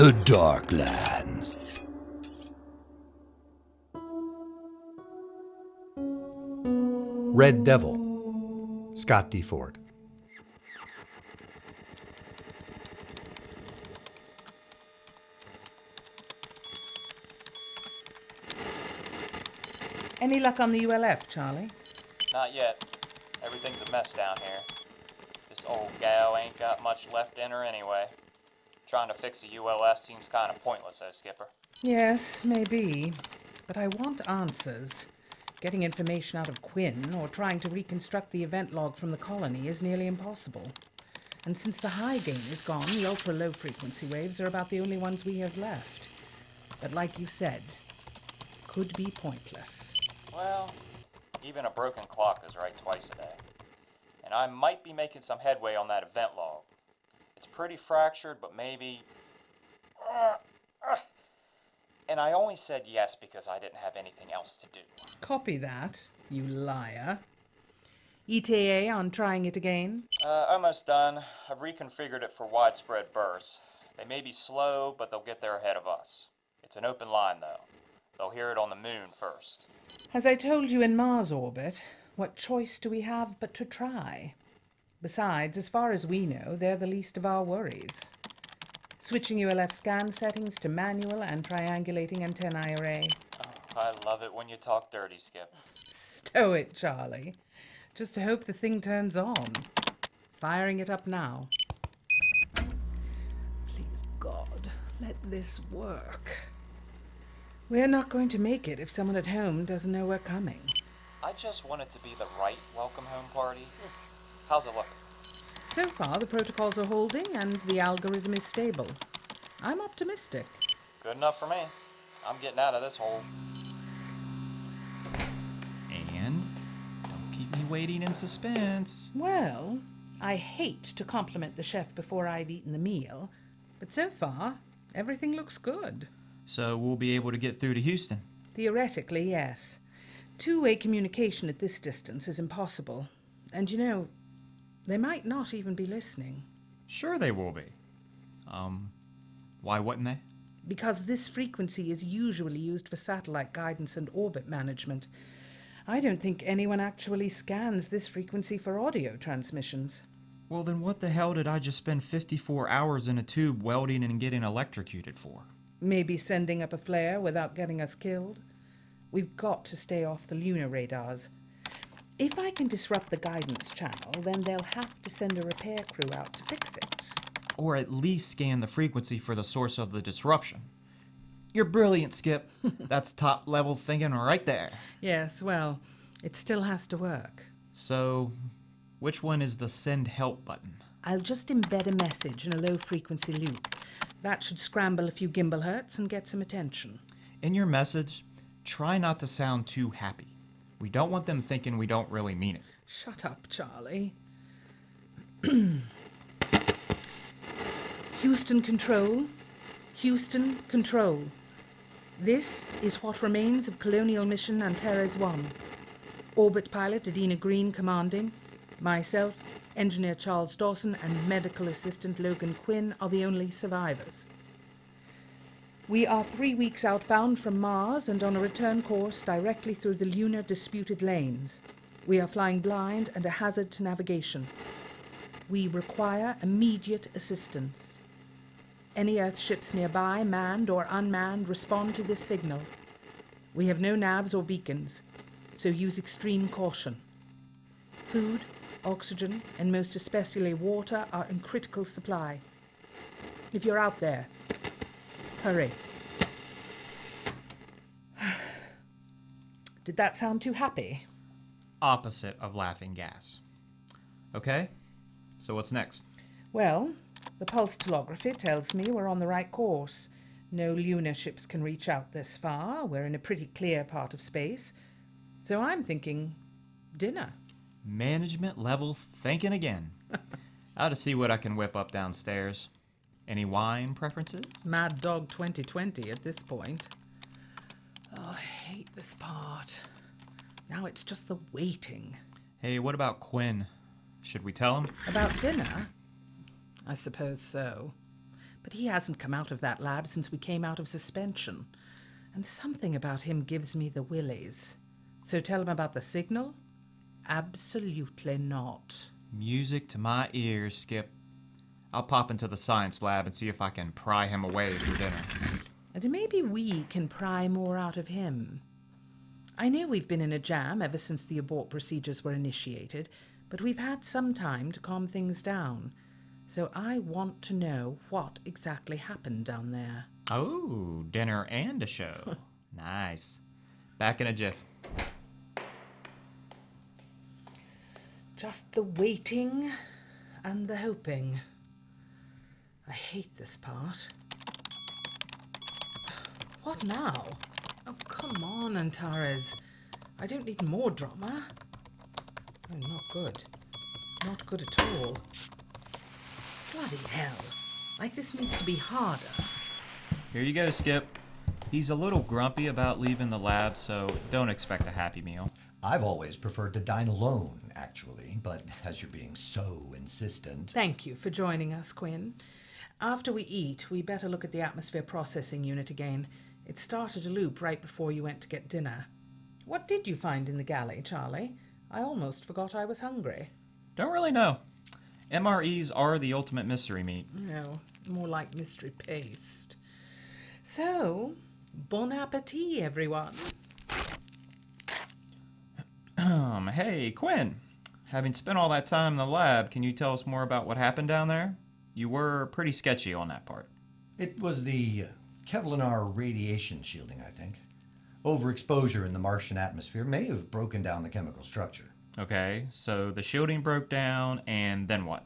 the Darklands. Red Devil, Scott D. Foard. Any luck on the ULF, Charlie? Not yet. Everything's a mess down here. This old gal ain't got much left in her anyway. Trying to fix a ULF seems kind of pointless, Skipper. Yes, maybe. But I want answers. Getting information out of Quinn or trying to reconstruct the event log from the colony is nearly impossible. And since the high gain is gone, the ultra-low frequency waves are about the only ones we have left. But like you said, could be pointless. Well, even a broken clock is right twice a day. And I might be making some headway on that event log. It's pretty fractured, but maybe... And I only said yes because I didn't have anything else to do. Copy that, you liar. ETA on trying it again? Almost done. I've reconfigured it for widespread bursts. They may be slow, but they'll get there ahead of us. It's an open line, though. They'll hear it on the moon first. As I told you in Mars orbit, what choice do we have but to try? Besides, as far as we know, they're the least of our worries. Switching ULF scan settings to manual and triangulating antennae array. Oh, I love it when you talk dirty, Skip. Stow it, Charlie. Just to hope the thing turns on. Firing it up now. Please, God, let this work. We're not going to make it if someone at home doesn't know we're coming. I just want it to be the right welcome home party. How's it looking? So far, the protocols are holding and the algorithm is stable. I'm optimistic. Good enough for me. I'm getting out of this hole. And don't keep me waiting in suspense. Well, I hate to compliment the chef before I've eaten the meal, but so far, everything looks good. So we'll be able to get through to Houston? Theoretically, yes. Two-way communication at this distance is impossible. And you know, they might not even be listening. Sure they will be. Why wouldn't they? Because this frequency is usually used for satellite guidance and orbit management. I don't think anyone actually scans this frequency for audio transmissions. Well, then what the hell did I just spend 54 hours in a tube welding and getting electrocuted for? Maybe sending up a flare without getting us killed. We've got to stay off the lunar radars. If I can disrupt the guidance channel, then they'll have to send a repair crew out to fix it. Or at least scan the frequency for the source of the disruption. You're brilliant, Skip. That's top-level thinking right there. Yes, well, it still has to work. So, which one is the send help button? I'll just embed a message in a low-frequency loop. That should scramble a few gimbal hertz and get some attention. In your message, try not to sound too happy. We don't want them thinking we don't really mean it. Shut up, Charlie. Houston Control. Houston Control. This is what remains of Colonial Mission Antares 1. Orbit pilot Adina Green commanding. Myself, Engineer Charles Dawson, and Medical Assistant Logan Quinn are the only survivors. We are 3 weeks outbound from Mars and on a return course directly through the lunar disputed lanes. We are flying blind and a hazard to navigation. We require immediate assistance. Any Earth ships nearby, manned or unmanned, respond to this signal. We have no navs or beacons, so use extreme caution. Food, oxygen, and most especially water are in critical supply. If you're out there, hurry. Did that sound too happy? Opposite of laughing gas. Okay, so what's next? Well, the pulse telegraphy tells me we're on the right course. No lunar ships can reach out this far. We're in a pretty clear part of space. So I'm thinking dinner. Management level thinking again. Ought to see what I can whip up downstairs. Any wine preferences? Mad Dog 2020 at this point. Oh, I hate this part. Now it's just the waiting. Hey, what about Quinn? Should we tell him? About dinner? I suppose so. but he hasn't come out of that lab since we came out of suspension. And something about him gives me the willies. So tell him about the signal? Absolutely not. Music to my ears, Skip. I'll pop into the science lab and see if I can pry him away for dinner. And maybe we can pry more out of him. I know we've been in a jam ever since the abort procedures were initiated, but we've had some time to calm things down. So I want to know what exactly happened down there. Oh, dinner and a show. Nice. Back in a jiff. Just the waiting and the hoping. I hate this part. What now? Oh, come on, Antares. I don't need more drama. Oh, not good. Not good at all. Bloody hell. Like this needs to be harder. Here you go, Skip. He's a little grumpy about leaving the lab, so don't expect a happy meal. I've always preferred to dine alone, actually, but as you're being so insistent... Thank you for joining us, Quinn. After we eat, we better look at the atmosphere processing unit again. It started a loop right before you went to get dinner. What did you find in the galley, Charlie? I almost forgot I was hungry. Don't really know. MREs are the ultimate mystery meat. No, more like mystery paste. So, bon appetit, everyone. Hey, Quinn. Having spent all that time in the lab, can you tell us more about what happened down there? You were pretty sketchy on that part. It was the Kevlar radiation shielding, I think. Overexposure in the Martian atmosphere may have broken down the chemical structure. Okay, so the shielding broke down, and then what?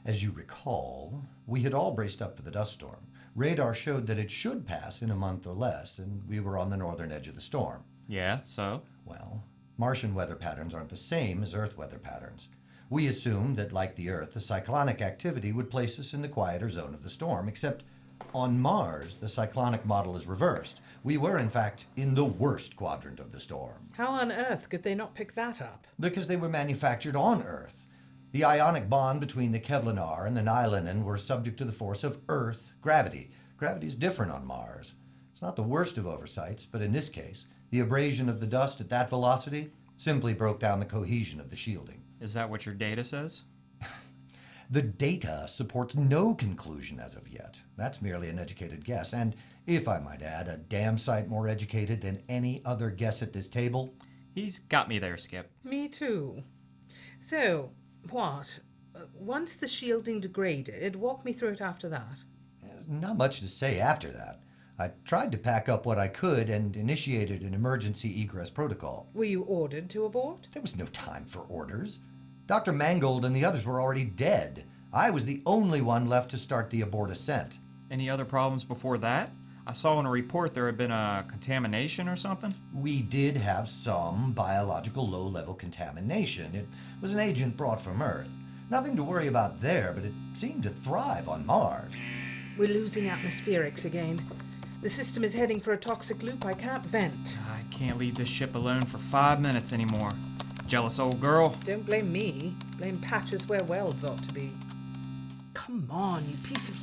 As you recall, we had all braced up for the dust storm. Radar showed that it should pass in a month or less, and we were on the northern edge of the storm. Yeah, so? Well, Martian weather patterns aren't the same as Earth weather patterns. We assumed that, like the Earth, the cyclonic activity would place us in the quieter zone of the storm, except on Mars, the cyclonic model is reversed. We were, in fact, in the worst quadrant of the storm. How on earth could they not pick that up? Because they were manufactured on Earth. The ionic bond between the Kevlar and the nylinen were subject to the force of Earth gravity. Gravity is different on Mars. It's not the worst of oversights, but in this case, the abrasion of the dust at that velocity simply broke down the cohesion of the shielding. Is that what your data says? The data supports no conclusion as of yet. That's merely an educated guess, and, if I might add, a damn sight more educated than any other guess at this table. He's got me there, Skip. Me too. So, what? Once the shielding degraded, walk me through it after that. There's not much to say after that. I tried to pack up what I could and initiated an emergency egress protocol. Were you ordered to abort? There was no time for orders. Dr. Mangold and the others were already dead. I was the only one left to start the abort ascent. Any other problems before that? I saw in a report there had been a contamination or something. We did have some biological low-level contamination. It was an agent brought from Earth. Nothing to worry about there, but it seemed to thrive on Mars. We're losing atmospherics again. The system is heading for a toxic loop I can't vent. I can't leave this ship alone for 5 minutes anymore. Jealous old girl. Don't blame me. Blame patches where welds ought to be. Come on, you piece of...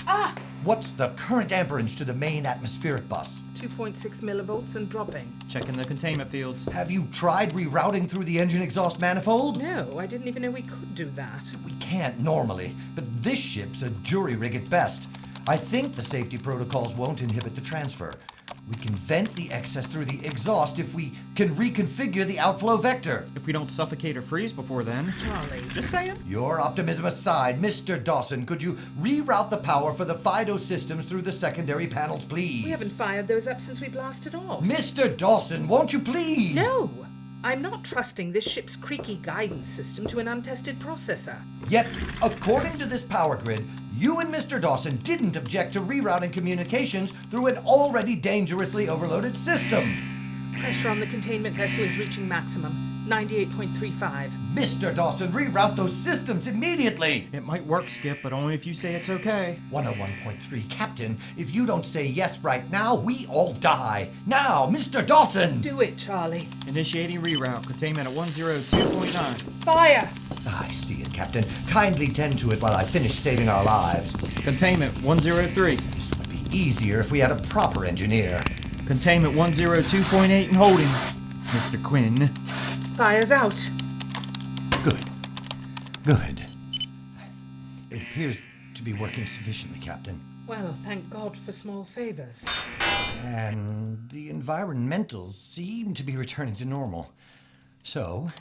Ah! What's the current amperage to the main atmospheric bus? 2.6 millivolts and dropping. Checking the containment fields. Have you tried rerouting through the engine exhaust manifold? No, I didn't even know we could do that. We can't normally, but this ship's a jury rig at best. I think the safety protocols won't inhibit the transfer. We can vent the excess through the exhaust if we can reconfigure the outflow vector. If we don't suffocate or freeze before then. Charlie. Just saying. Your optimism aside, Mr. Dawson, could you reroute the power for the FIDO systems through the secondary panels, please? We haven't fired those up since we blasted off. Mr. Dawson, won't you please? No! I'm not trusting this ship's creaky guidance system to an untested processor. Yet, according to this power grid, you and Mr. Dawson didn't object to rerouting communications through an already dangerously overloaded system. Pressure on the containment vessel is reaching maximum, 98.35. Mr. Dawson, reroute those systems immediately! It might work, Skip, but only if you say it's okay. 101.3, Captain, if you don't say yes right now, we all die. Now, Mr. Dawson! Do it, Charlie. Initiating reroute. Containment at 102.9. Fire! I see it, Captain. Kindly tend to it while I finish saving our lives. Containment 103. This would be easier if we had a proper engineer. Containment 102.8 and holding. Mr. Quinn. Fire's out. Good. Good. It appears to be working sufficiently, Captain. Well, thank God for small favors. And the environmentals seem to be returning to normal. So,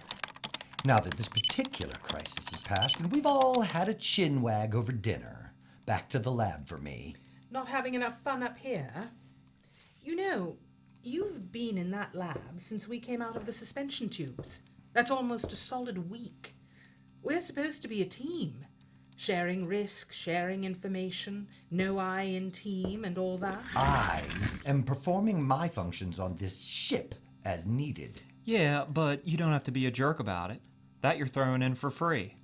now that this particular crisis has passed and we've all had a chin wag over dinner, back to the lab for me. Not having enough fun up here? You know, you've been in that lab since we came out of the suspension tubes. That's almost a solid week. We're supposed to be a team. Sharing risk, sharing information, no I in team and all that. I am performing my functions on this ship as needed. Yeah, but you don't have to be a jerk about it. That you're throwing in for free.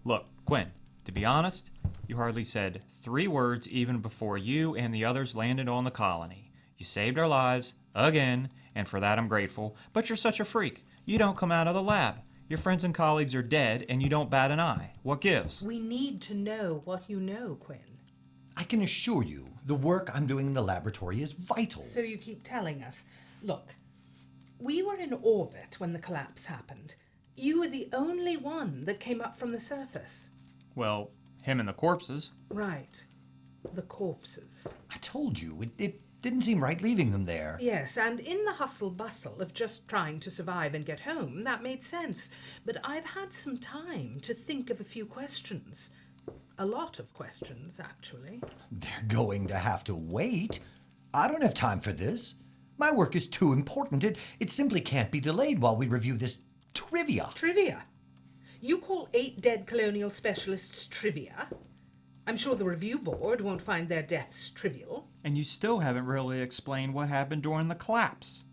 Look, Quinn, to be honest, you hardly said 3 words even before you and the others landed on the colony. You saved our lives, again, and for that I'm grateful, but you're such a freak. You don't come out of the lab. Your friends and colleagues are dead, and you don't bat an eye. What gives? We need to know what you know, Quinn. I can assure you, the work I'm doing in the laboratory is vital. So you keep telling us. Look, we were in orbit when the collapse happened. You were the only one that came up from the surface. Well, him and the corpses. Right. The corpses. I told you, it didn't seem right leaving them there. Yes, and in the hustle-bustle of just trying to survive and get home, that made sense. But I've had some time to think of a few questions. A lot of questions, actually. They're going to have to wait. I don't have time for this. My work is too important. It simply can't be delayed while we review this trivia. Trivia? You call 8 dead colonial specialists trivia? I'm sure the review board won't find their deaths trivial. And you still haven't really explained what happened during the collapse.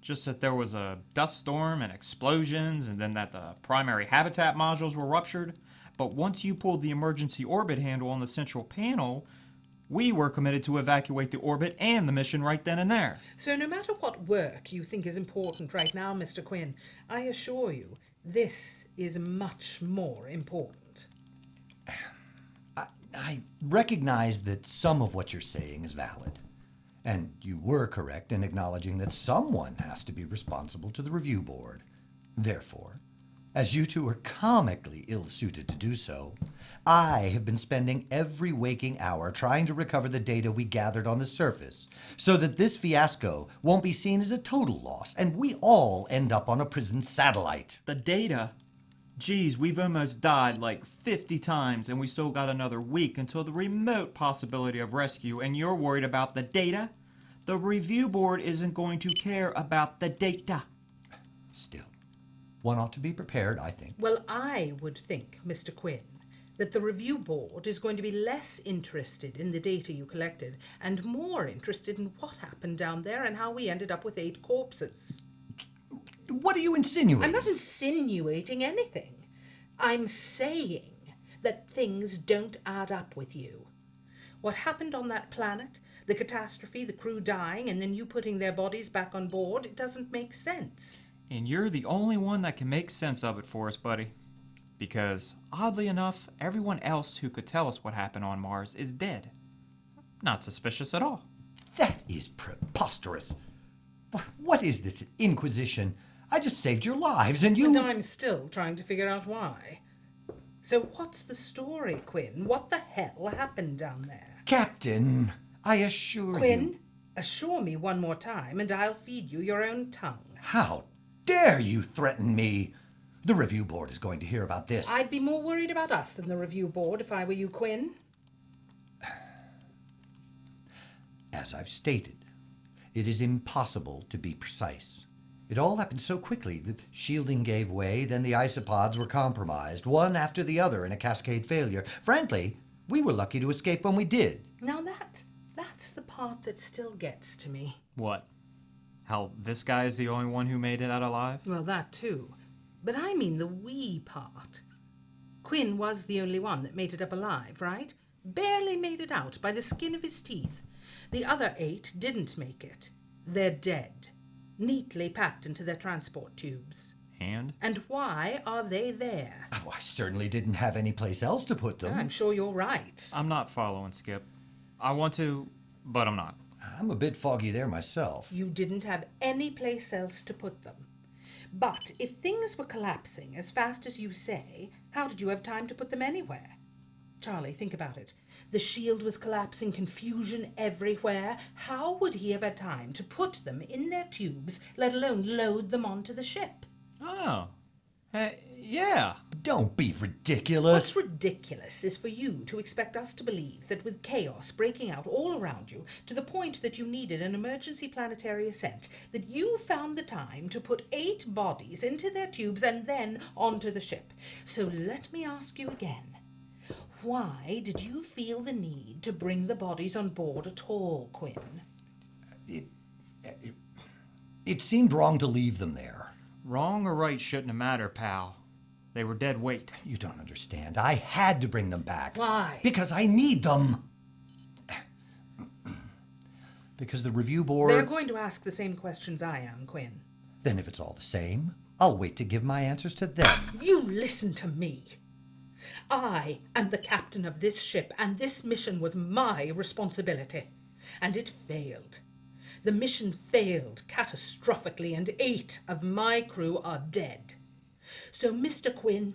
Just that there was a dust storm and explosions, and then that the primary habitat modules were ruptured. But once you pulled the emergency orbit handle on the central panel, we were committed to evacuate the orbit and the mission right then and there. So no matter what work you think is important right now, Mr. Quinn, I assure you, this is much more important. I recognize that some of what you're saying is valid. And you were correct in acknowledging that someone has to be responsible to the review board. Therefore, as you two are comically ill-suited to do so, I have been spending every waking hour trying to recover the data we gathered on the surface so that this fiasco won't be seen as a total loss and we all end up on a prison satellite. The data? Geez, we've almost died like 50 times and we still got another week until the remote possibility of rescue, and you're worried about the data? The review board isn't going to care about the data. Still, one ought to be prepared, I think. Well, I would think, Mr. Quinn, that the review board is going to be less interested in the data you collected and more interested in what happened down there and how we ended up with 8 corpses. What are you insinuating? I'm not insinuating anything. I'm saying that things don't add up with you. What happened on that planet, the catastrophe, the crew dying, and then you putting their bodies back on board, it doesn't make sense. And you're the only one that can make sense of it for us, buddy. Because, oddly enough, everyone else who could tell us what happened on Mars is dead. Not suspicious at all. That is preposterous. What is this Inquisition? I just saved your lives and you... And I'm still trying to figure out why. So what's the story, Quinn? What the hell happened down there? Captain, I assure you... Quinn, assure me one more time and I'll feed you your own tongue. How dare you threaten me? The review board is going to hear about this. I'd be more worried about us than the review board if I were you, Quinn. As I've stated, it is impossible to be precise. It all happened so quickly. The shielding gave way, then the isopods were compromised, one after the other in a cascade failure. Frankly, we were lucky to escape when we did. Now that's the part that still gets to me. What? How this guy is the only one who made it out alive? Well, that too. But I mean the we part. Quinn was the only one that made it up alive, right? Barely made it out by the skin of his teeth. The other 8 didn't make it. They're dead, neatly packed into their transport tubes. And why are they there? Oh, I certainly didn't have any place else to put them. I'm sure you're right. I'm not following, Skip. I want to, but I'm not. I'm a bit foggy there myself. You didn't have any place else to put them. But if things were collapsing as fast as you say, how did you have time to put them anywhere? Charlie, think about it. The shield was collapsing, confusion everywhere. How would he have had time to put them in their tubes, let alone load them onto the ship? Oh. Yeah. Don't be ridiculous. What's ridiculous is for you to expect us to believe that with chaos breaking out all around you, to the point that you needed an emergency planetary ascent, that you found the time to put 8 bodies into their tubes and then onto the ship. So let me ask you again. Why did you feel the need to bring the bodies on board at all, Quinn? It seemed wrong to leave them there. Wrong or right shouldn't have mattered, pal. They were dead weight. You don't understand. I had to bring them back. Why? Because I need them. Because the review board... They're going to ask the same questions I am, Quinn. Then if it's all the same, I'll wait to give my answers to them. You listen to me. I am the captain of this ship, and this mission was my responsibility. And it failed. The mission failed catastrophically, and 8 of my crew are dead. So, Mr. Quinn,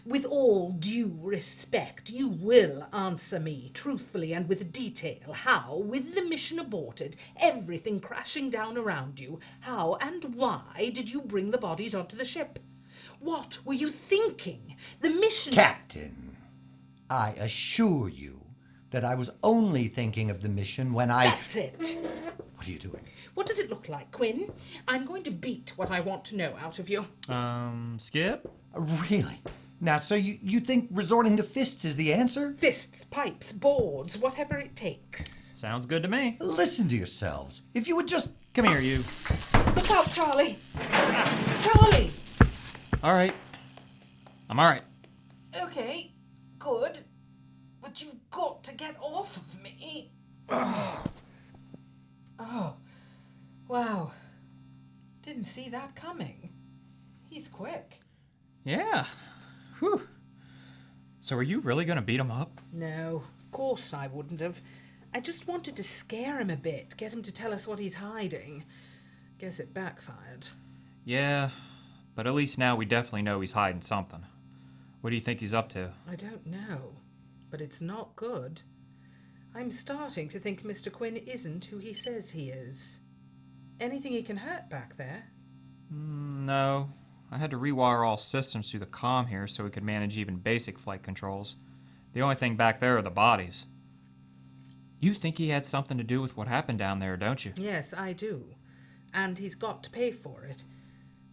with all due respect, you will answer me truthfully and with detail how, with the mission aborted, everything crashing down around you, how and why did you bring the bodies onto the ship? What were you thinking? The mission... Captain, I assure you that I was only thinking of the mission when I... That's it. What are you doing? What does it look like, Quinn? I'm going to beat what I want to know out of you. Skip? Really? Now, so you think resorting to fists is the answer? Fists, pipes, boards, whatever it takes. Sounds good to me. Listen to yourselves. If you would just... Come here, you. Look out, Charlie! Charlie! All right. I'm all right. Okay, good. But you've got to get off of me. Oh, wow. Didn't see that coming. He's quick. Yeah. Whew. So are you really going to beat him up? No, of course I wouldn't have. I just wanted to scare him a bit, get him to tell us what he's hiding. Guess it backfired. Yeah, but at least now we definitely know he's hiding something. What do you think he's up to? I don't know, but it's not good. I'm starting to think Mr. Quinn isn't who he says he is. Anything he can hurt back there? No. I had to rewire all systems through the comm here so we could manage even basic flight controls. The only thing back there are the bodies. You think he had something to do with what happened down there, don't you? Yes, I do. And he's got to pay for it.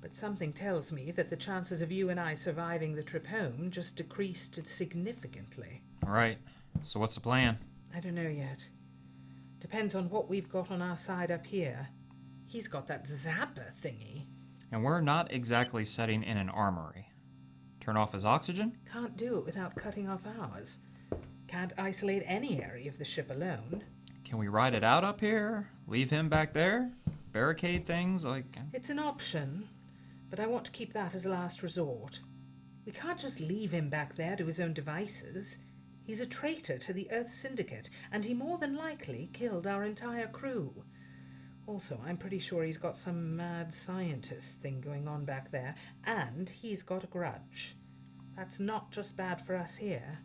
But something tells me that the chances of you and I surviving the trip home just decreased significantly. All right. So what's the plan? I don't know yet. Depends on what we've got on our side up here. He's got that zapper thingy. And we're not exactly setting in an armory. Turn off his oxygen? Can't do it without cutting off ours. Can't isolate any area of the ship alone. Can we ride it out up here? Leave him back there? Barricade things like... It's an option, but I want to keep that as a last resort. We can't just leave him back there to his own devices. He's a traitor to the Earth Syndicate, and he more than likely killed our entire crew. Also, I'm pretty sure he's got some mad scientist thing going on back there, and he's got a grudge. That's not just bad for us here.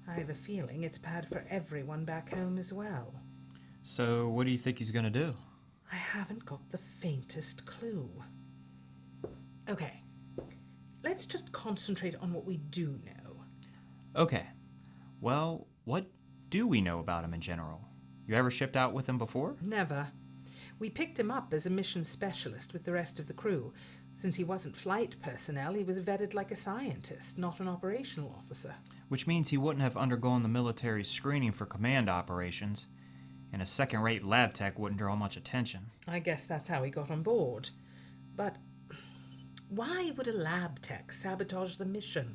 I have a feeling it's bad for everyone back home as well. So, what do you think he's gonna do? I haven't got the faintest clue. Okay, let's just concentrate on what we do know. Okay. Well, what do we know about him in general? You ever shipped out with him before? Never. We picked him up as a mission specialist with the rest of the crew. Since he wasn't flight personnel, he was vetted like a scientist, not an operational officer. Which means he wouldn't have undergone the military screening for command operations. and a second-rate lab tech wouldn't draw much attention. I guess that's how he got on board. But why would a lab tech sabotage the mission?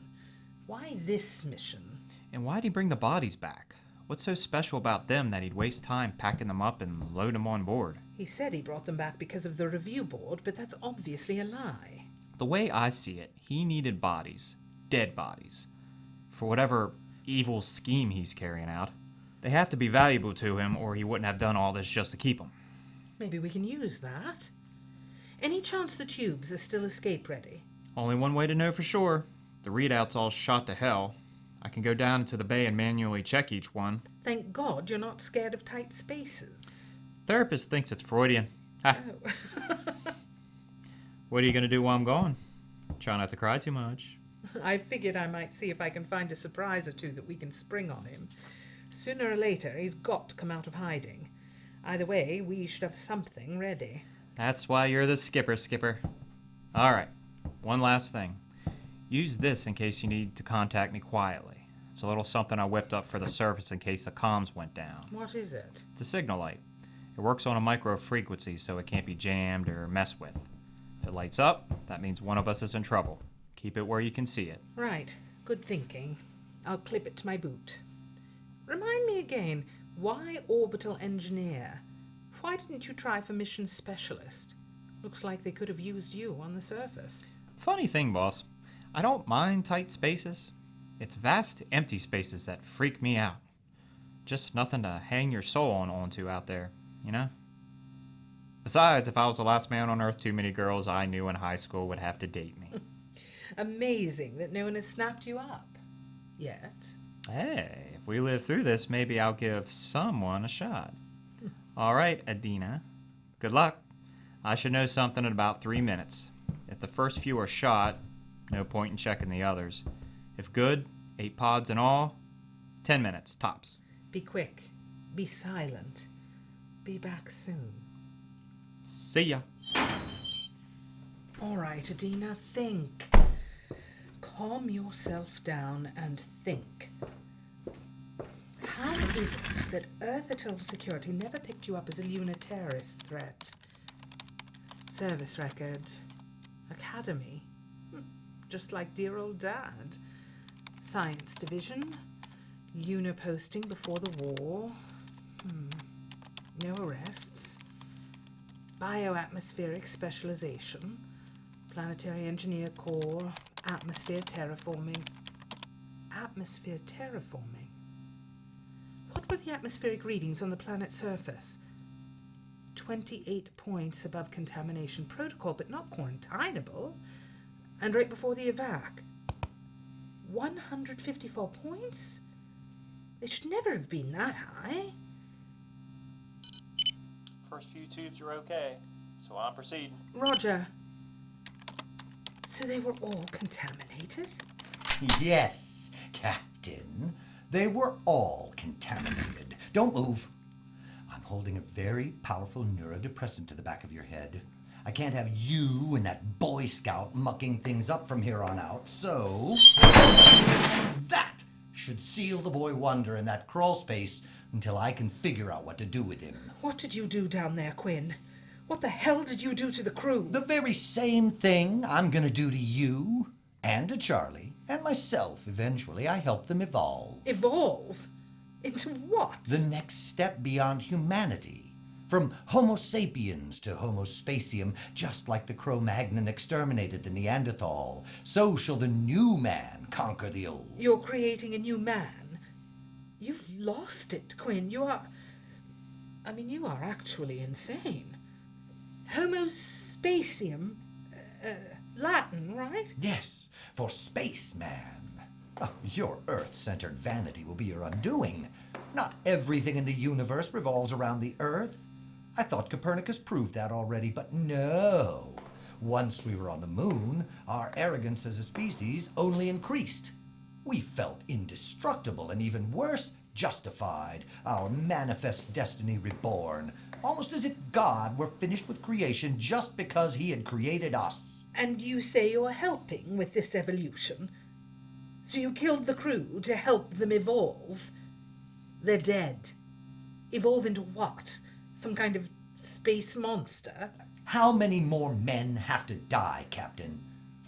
Why this mission? And why'd he bring the bodies back? What's so special about them that he'd waste time packing them up and load them on board? He said he brought them back because of the review board, but that's obviously a lie. The way I see it, he needed bodies. Dead bodies. For whatever evil scheme he's carrying out. They have to be valuable to him, or he wouldn't have done all this just to keep them. Maybe we can use that. Any chance the tubes are still escape ready? Only one way to know for sure. The readout's all shot to hell. I can go down into the bay and manually check each one. Thank God you're not scared of tight spaces. Therapist thinks it's Freudian. Ha. Oh. What are you going to do while I'm gone? Try not to cry too much. I figured I might see if I can find a surprise or two that we can spring on him. Sooner or later, he's got to come out of hiding. Either way, we should have something ready. That's why you're the skipper. Alright, one last thing. Use this in case you need to contact me quietly. It's a little something I whipped up for the surface in case the comms went down. What is it? It's a signal light. It works on a micro frequency, so it can't be jammed or messed with. If it lights up, that means one of us is in trouble. Keep it where you can see it. Right. Good thinking. I'll clip it to my boot. Remind me again, why orbital engineer? Why didn't you try for mission specialist? Looks like they could have used you on the surface. Funny thing, boss. I don't mind tight spaces. It's vast, empty spaces that freak me out. Just nothing to hang your soul onto out there, you know? Besides, if I was the last man on Earth, too many girls I knew in high school would have to date me. Amazing that no one has snapped you up. Yet. Hey, if we live through this, maybe I'll give someone a shot. All right, Adina. Good luck. I should know something in about 3 minutes. If the first few are shot, no point in checking the others. If good, 8 pods in all, 10 minutes, tops. Be quick. Be silent. Be back soon. See ya. All right, Adina, think. Calm yourself down and think. How is it that Earth Atoll Security never picked you up as a lunar terrorist threat? Service record. Academy. Just like dear old Dad. Science division. Lunar posting before the war. No arrests. Bioatmospheric specialization. Planetary Engineer Corps. Atmosphere terraforming. Atmosphere terraforming? What were the atmospheric readings on the planet's surface? 28 points above contamination protocol, but not quarantinable. And right before the evac. 154 points? They should never have been that high. First few tubes are okay, so I'm proceeding. Roger. So they were all contaminated? Yes, Captain. They were all contaminated. Don't move. I'm holding a very powerful neurodepressant to the back of your head. I can't have you and that Boy Scout mucking things up from here on out, so... that should seal the boy wonder in that crawl space until I can figure out what to do with him. What did you do down there, Quinn? What the hell did you do to the crew? The very same thing I'm gonna do to you, and to Charlie, and myself eventually. I help them evolve. Evolve? Into what? The next step beyond humanity. From Homo sapiens to Homo spacium, just like the Cro-Magnon exterminated the Neanderthal, so shall the new man conquer the old. You're creating a new man? You've lost it, Quinn. You are actually insane. Homo spacium? Latin, right? Yes, for spaceman. Oh, your Earth-centered vanity will be your undoing. Not everything in the universe revolves around the Earth. I thought Copernicus proved that already, but no. Once we were on the moon, our arrogance as a species only increased. We felt indestructible and even worse, justified, our manifest destiny reborn, almost as if God were finished with creation just because he had created us. And you say you're helping with this evolution? So you killed the crew to help them evolve? They're dead. Evolve into what? Some kind of space monster? How many more men have to die, Captain?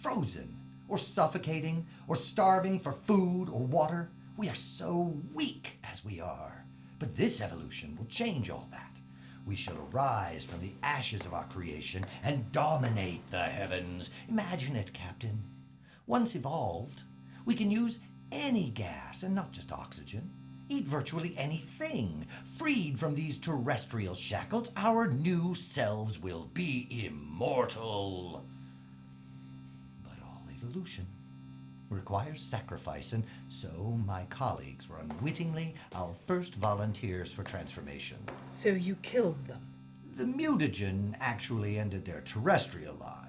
Frozen, or suffocating, or starving for food or water? We are so weak as we are. But this evolution will change all that. We shall arise from the ashes of our creation and dominate the heavens. Imagine it, Captain. Once evolved, we can use any gas and not just oxygen. Eat virtually anything. Freed from these terrestrial shackles, our new selves will be immortal. But all evolution requires sacrifice, and so my colleagues were unwittingly our first volunteers for transformation. So you killed them? The mutagen actually ended their terrestrial lives.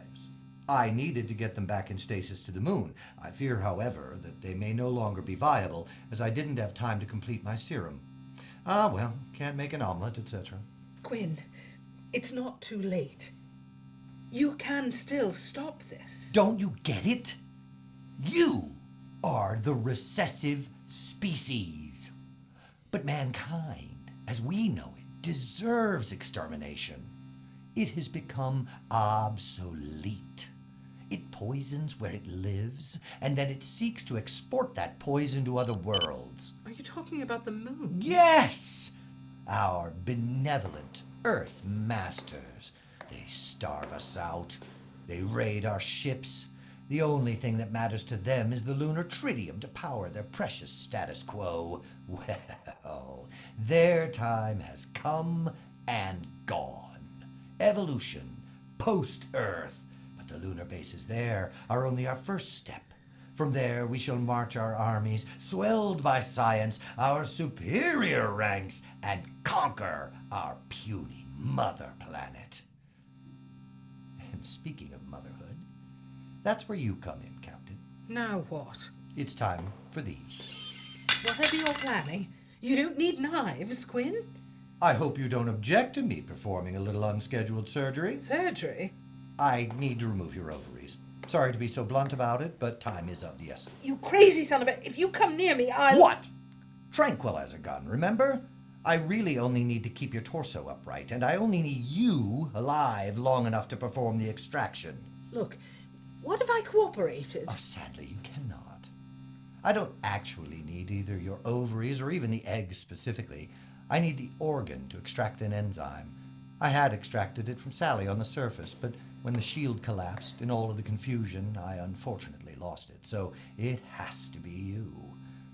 I needed to get them back in stasis to the moon. I fear, however, that they may no longer be viable, as I didn't have time to complete my serum. Ah, well, can't make an omelet, etc. Quinn, it's not too late. You can still stop this. Don't you get it? You are the recessive species. But mankind, as we know it, deserves extermination. It has become obsolete. It poisons where it lives, and then it seeks to export that poison to other worlds. Are you talking about the moon? Yes! Our benevolent Earth masters. They starve us out. They raid our ships. The only thing that matters to them is the lunar tritium to power their precious status quo. Well, their time has come and gone. Evolution, post-Earth. But the lunar bases there are only our first step. From there we shall march our armies, swelled by science, our superior ranks, and conquer our puny mother planet. And speaking of motherhood, that's where you come in, Captain. Now what? It's time for these. Whatever you're planning, you don't need knives, Quinn. I hope you don't object to me performing a little unscheduled surgery. Surgery? I need to remove your ovaries. Sorry to be so blunt about it, but time is of the essence. You crazy son of a... If you come near me, I'll... What? Tranquilizer gun, remember? I really only need to keep your torso upright, and I only need you alive long enough to perform the extraction. Look, what if I cooperated? Oh, sadly, you cannot. I don't actually need either your ovaries or even the eggs specifically. I need the organ to extract an enzyme. I had extracted it from Sally on the surface, but when the shield collapsed, in all of the confusion, I unfortunately lost it. So it has to be you.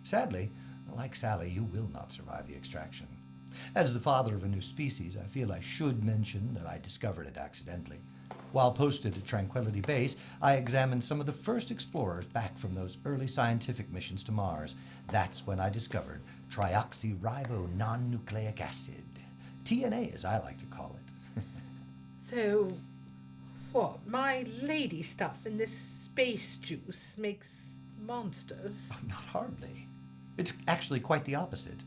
Sadly, like Sally, you will not survive the extraction. As the father of a new species, I feel I should mention that I discovered it accidentally. While posted at Tranquility Base, I examined some of the first explorers back from those early scientific missions to Mars. That's when I discovered trioxyribonucleic acid. TNA, as I like to call it. So, what? My lady stuff in this space juice makes monsters? Oh, not hardly. It's actually quite the opposite.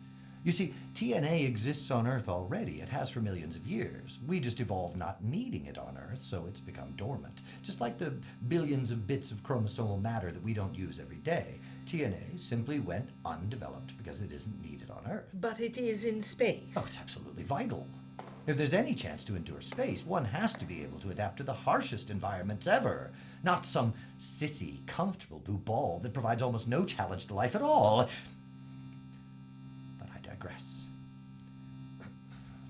You see, TNA exists on Earth already. It has for millions of years. We just evolved not needing it on Earth, so it's become dormant. Just like the billions of bits of chromosomal matter that we don't use every day. TNA simply went undeveloped because it isn't needed on Earth. But it is in space. Oh, it's absolutely vital. If there's any chance to endure space, one has to be able to adapt to the harshest environments ever. Not some sissy, comfortable blue ball that provides almost no challenge to life at all. But I digress.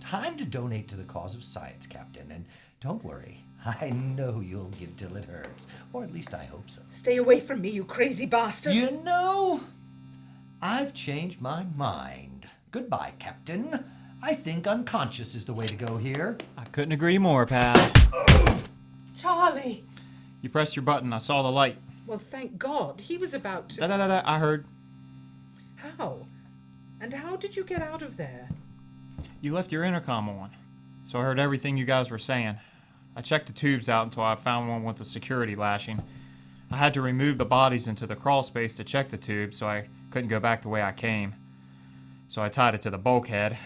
Time to donate to the cause of science, Captain, and don't worry. I know you'll give till it hurts, or at least I hope so. Stay away from me, you crazy bastard. You know, I've changed my mind. Goodbye, Captain. I think unconscious is the way to go here. I couldn't agree more, pal. Charlie! You pressed your button. I saw the light. Well, thank God. He was about to... Da-da-da-da. I heard. How? And how did you get out of there? You left your intercom on, so I heard everything you guys were saying. I checked the tubes out until I found one with a security lashing. I had to remove the bodies into the crawl space to check the tube, so I couldn't go back the way I came. So I tied it to the bulkhead.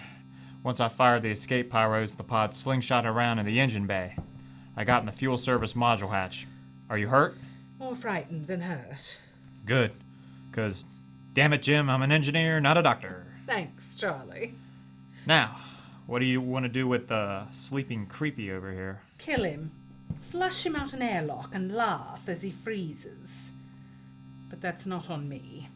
Once I fired the escape pyros, the pod slingshot around in the engine bay. I got in the fuel service module hatch. Are you hurt? More frightened than hurt. Good, 'cause damn it, Jim, I'm an engineer, not a doctor. Thanks, Charlie. Now, What do you want to do with the sleeping creepy over here? Kill him. Flush him out an airlock and laugh as he freezes. But that's not on me.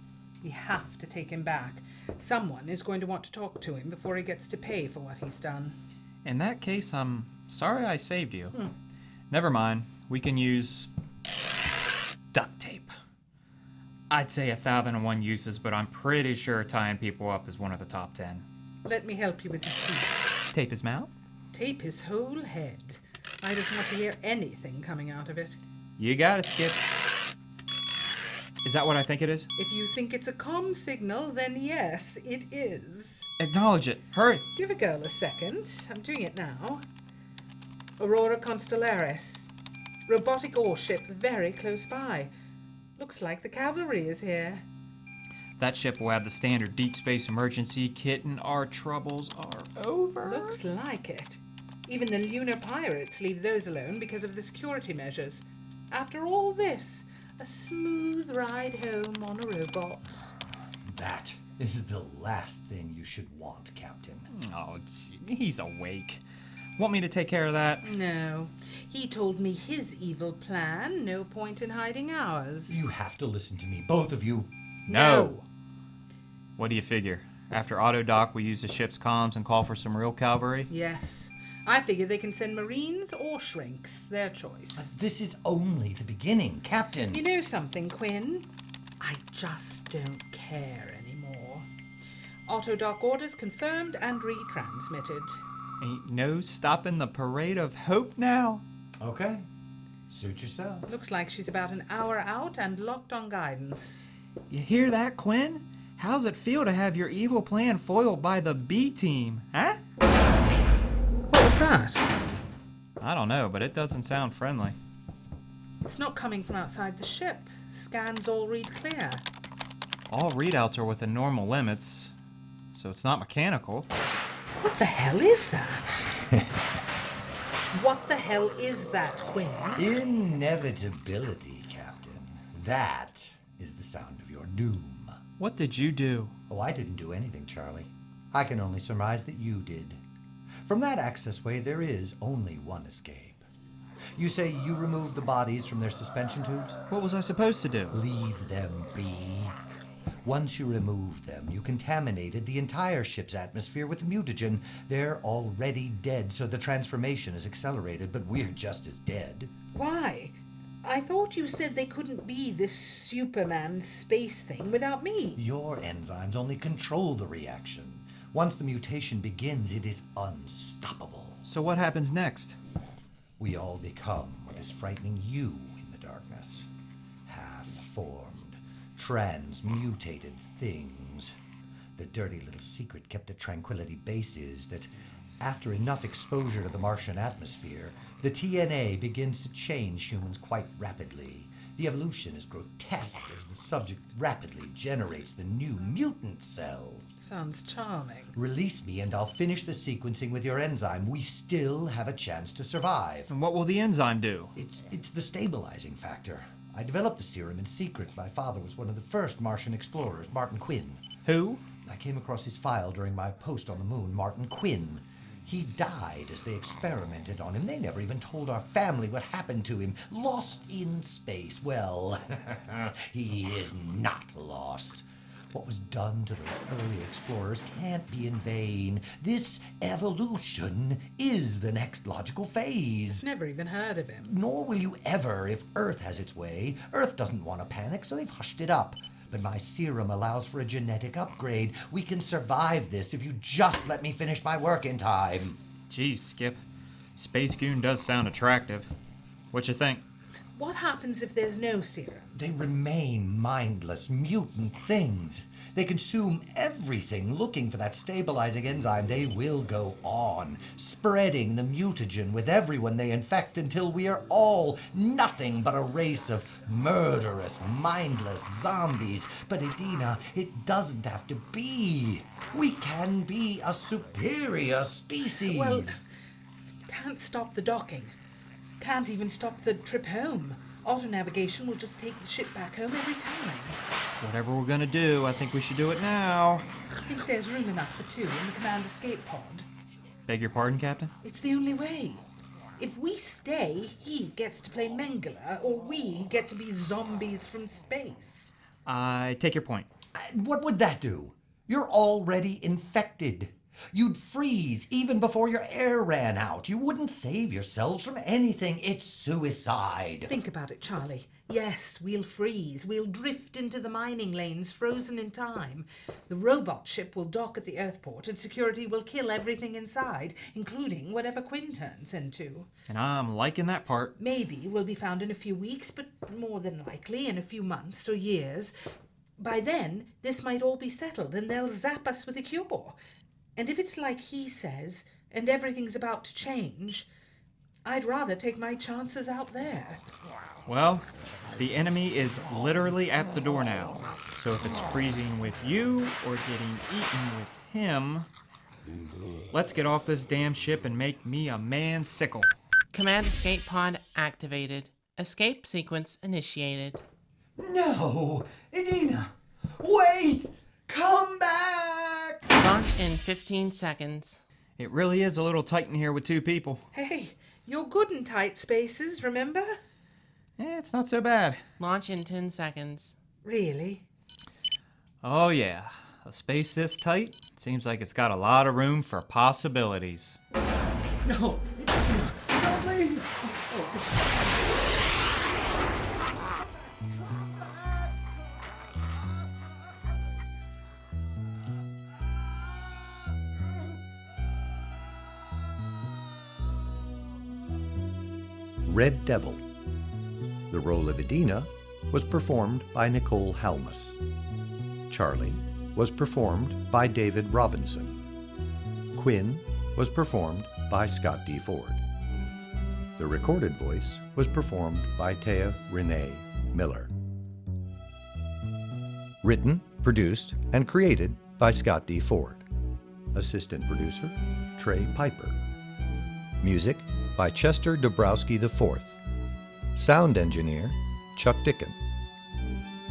We have to take him back. Someone is going to want to talk to him before he gets to pay for what he's done. In that case, I'm sorry I saved you. Never mind. We can use duct tape. I'd say 1,001 uses, but I'm pretty sure tying people up is one of the top 10. Let me help you with his teeth. Tape his mouth? Tape his whole head. I don't want to hear anything coming out of it. You got it, Skip. Is that what I think it is? If you think it's a comm signal, then yes, it is. Acknowledge it. Hurry. Give a girl a second. I'm doing it now. Aurora Constellaris. Robotic warship very close by. Looks like the cavalry is here. That ship will have the standard deep space emergency kit and our troubles are over. Looks like it. Even the lunar pirates leave those alone because of the security measures. After all this, a smooth ride home on a robot. That is the last thing you should want, Captain. Oh, gee, he's awake. Want me to take care of that? No. He told me his evil plan. No point in hiding ours. You have to listen to me, both of you. No. What do you figure? After auto dock, we use the ship's comms and call for some real cavalry? Yes. I figure they can send Marines or shrinks. Their choice. But this is only the beginning, Captain. You know something, Quinn? I just don't care anymore. Auto dock orders confirmed and retransmitted. Ain't no stopping the parade of hope now. Okay. Suit yourself. Looks like she's about an hour out and locked on guidance. You hear that, Quinn? How's it feel to have your evil plan foiled by the B team, huh? What was that? I don't know, but it doesn't sound friendly. It's not coming from outside the ship. Scans all read clear. All readouts are within normal limits, so it's not mechanical. What the hell is that? What the hell is that, Quinn? Inevitability, Captain. That is the sound of your doom. What did you do? Oh, I didn't do anything, Charlie. I can only surmise that you did. From that access way, there is only one escape. You say you removed the bodies from their suspension tubes? What was I supposed to do? Leave them be. Once you removed them, you contaminated the entire ship's atmosphere with mutagen. They're already dead, so the transformation is accelerated, but we're just as dead. Why? I thought you said they couldn't be this Superman space thing without me. Your enzymes only control the reaction. Once the mutation begins, it is unstoppable. So what happens next? We all become what is frightening you in the darkness. Half-formed, transmutated things. The dirty little secret kept at Tranquility Base is that after enough exposure to the Martian atmosphere, the TNA begins to change humans quite rapidly. The evolution is grotesque as the subject rapidly generates the new mutant cells. Sounds charming. Release me and I'll finish the sequencing with your enzyme. We still have a chance to survive. And what will the enzyme do? It's the stabilizing factor. I developed the serum in secret. My father was one of the first Martian explorers, Martin Quinn. Who? I came across his file during my post on the moon, Martin Quinn. He died as they experimented on him. They never even told our family what happened to him. Lost in space. Well, he is not lost. What was done to those early explorers can't be in vain. This evolution is the next logical phase. Never even heard of him. Nor will you ever if Earth has its way. Earth doesn't want to panic, so they've hushed it up. But my serum allows for a genetic upgrade. We can survive this if you just let me finish my work in time. Geez, Skip. Space Goon does sound attractive. What you think? What happens if there's no serum? They remain mindless, mutant things. They consume everything looking for that stabilizing enzyme. They will go on, spreading the mutagen with everyone they infect until we are all nothing but a race of murderous, mindless zombies. But Edina, it doesn't have to be. We can be a superior species. Well, can't stop the docking. Can't even stop the trip home. Auto-navigation will just take the ship back home every time. Whatever we're gonna do, I think we should do it now. I think there's room enough for two in the command escape pod. Beg your pardon, Captain? It's the only way. If we stay, he gets to play Mengele, or we get to be zombies from space. I take your point. What would that do? You're already infected. You'd freeze even before your air ran out. You wouldn't save yourselves from anything. It's suicide. Think about it, Charlie. Yes, we'll freeze. We'll drift into the mining lanes, frozen in time. The robot ship will dock at the Earthport, and security will kill everything inside, including whatever Quinn turns into. And I'm liking that part. Maybe we'll be found in a few weeks, but more than likely in a few months or years. By then, this might all be settled, and they'll zap us with a cure. And if it's like he says, and everything's about to change, I'd rather take my chances out there. Well, the enemy is literally at the door now. So if it's freezing with you or getting eaten with him, let's get off this damn ship and make me a man sickle. Command escape pod activated. Escape sequence initiated. No! Edina! Wait! Come back! Launch in 15 seconds. It really is a little tight in here with two people. Hey, you're good in tight spaces, remember? It's not so bad. Launch in 10 seconds. Really? Oh yeah, a space this tight seems like it's got a lot of room for possibilities. No! Don't leave! Red Devil. The role of Edina was performed by Nicole Halmus. Charlie was performed by David Robinson. Quinn was performed by Scott D. Foard. The recorded voice was performed by Taya Renee Miller. Written, produced, and created by Scott D. Foard. Assistant producer, Trey Piper. Music by Chester Dabrowski IV. Sound engineer, Chuck Dickin.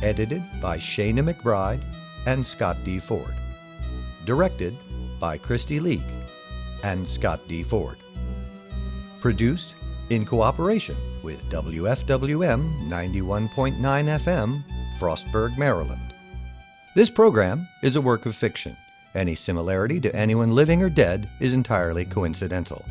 Edited by Shayna McBride and Scott D. Foard. Directed by Christy Leake and Scott D. Foard. Produced in cooperation with WFWM 91.9 FM, Frostburg, Maryland. This program is a work of fiction. Any similarity to anyone living or dead is entirely coincidental.